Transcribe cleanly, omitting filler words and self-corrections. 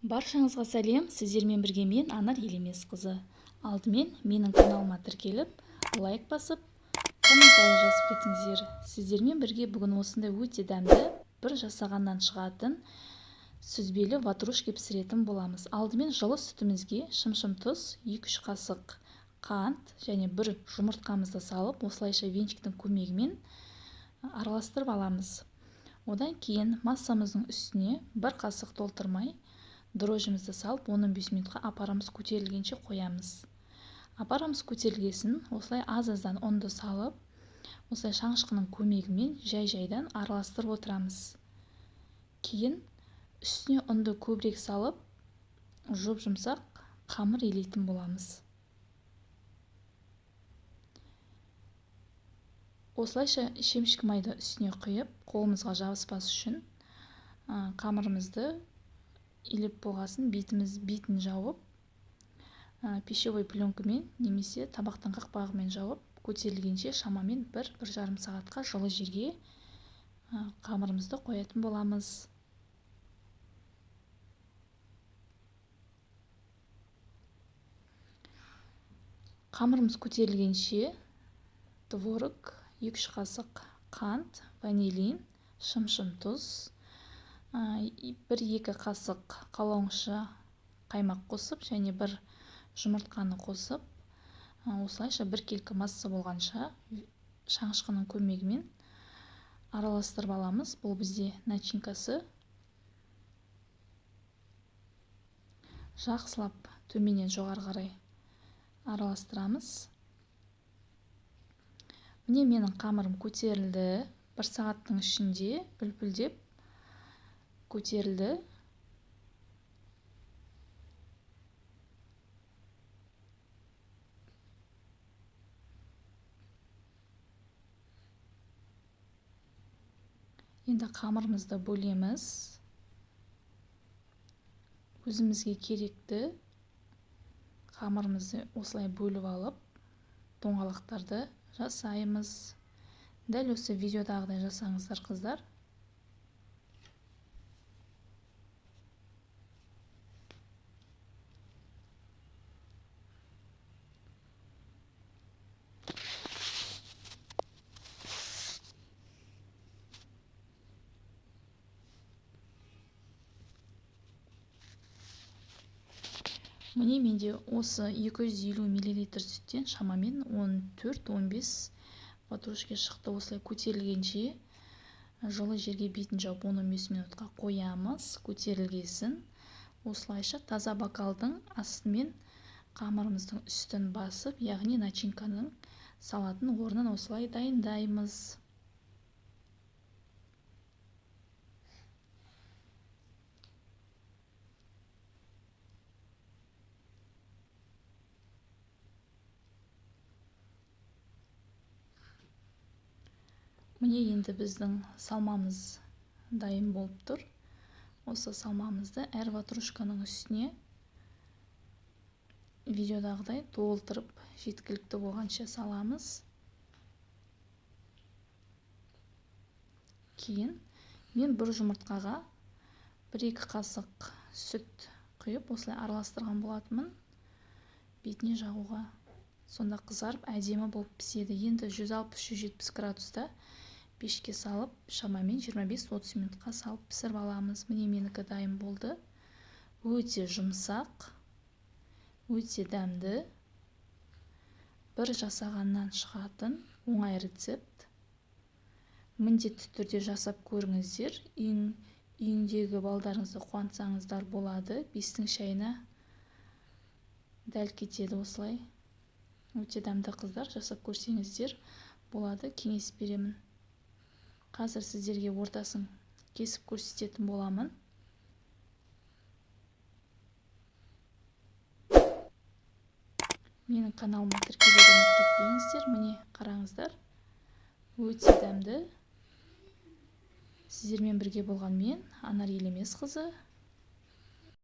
Баршаңызға сәлем, сіздермен бірге мен Анар Елемесқызы. Алдымен менің каналыма тіркеліп, лайк басып, комментарий жазып кетіңіздер. Сіздермен бірге бүгін осындай өте дәмді бір жасағаннан шығатын сүзбелі ватрушки пісіретін боламыз. Алдымен жылы сүтімізге шым-шым тұз, 2-3 қасық қант және бір жұмыртқамызды салып, осылайша венчиктің көмегімен араластырып аламыз. Одан кейін массамыздың үстіне бір қасық толтырмай дрожжімізді салып 15 минутқа апарамыз көтерілгенше қоямыз. Апарамыз көтерілгесін осылай аз-аздан ұнды салып, осылай шанышқының көмегімен жай-жайдан араластырып отырамыз. Кейін үстіне ұнды көбірек салып, жұп-жұмсақ қамыр илейтін боламыз. Осылайша шемшік майды үстіне құйып, қолымызға жабыспас үшін қамырымызды илеп болғасын бетін жауып, пищевой пленкамен немесе табақтың қақпағымен жауып, көтерілгенше шамамен 1-1,5 сағатқа жылы жерге қамырымызды қоятын боламыз. Қамырымыз көтерілгенше творог, 2-3 қасық қант, ванилин, шым-шым тұз, 1-2 қасық қалауыңшы қаймақ қосып және бір жұмыртқаны қосып, осылайша бір келкі масса болғанша шанышқының көмегімен араластырып аламыз. Бұл бізде начинкасы. Жақсылап төменнен жоғары қарай араластырамыз. Міне менің қамырым көтерілді. 1 сағаттың ішінде үлпілдеп көтерілді. Енді қамырымызды бөлеміз. Өзімізге керекті қамырымызды осылай бөліп алып, доңғалақтарды жасаймыз. Дәл осы видеодағыдай жасаңыздар, қыздар. Міне менде осы 250 мл сүттен шамамен 14-15 ватрушки шықты. Осылай көтерілгенше жылы жерге бетін жауып 15 минутқа қоямыз, көтерілгесін. Осылайша таза бокалдың астымен қамырымыздың үстін басып, яғни начинканың салатын орнын осылай дайындаймыз. Міне енді біздің салмамыз дайын болып тұр. Осы салмамызды әр ватрушканың үстіне видеодағыдай толтырып жеткілікті болғанша саламыз. Кейін мен бір жұмыртқаға 1-2 қасық сүт құйып, осылай араластырған болатынмын бетіне жағуға. Сонда қызарып әдемі болып піседі. Енді 160-170 градуста пешке салып, шамамен 25-30 минутқа салып пісіріп аламыз. Міне менікі дайын болды. Өте жұмсақ, өте дәмді, бір жасағаннан шығатын оңай рецепт. Міндетті түрде жасап көріңіздер. Үйіңдегі балдарыңызды қуантсаңыздар болады. 5-тің шайына дәл кетеді осылай. Өте дәмді, қыздар, жасап көрсеңіздер болады, кеңес беремін. Қазір сіздерге ортасын кесіп көрсететін боламын. Менің каналыма тіркелуді ұмытып кетпеңіздер. Міне қараңыздар. Өте дәмді. Сіздермен бірге болған мен, Анар Елемесқызы.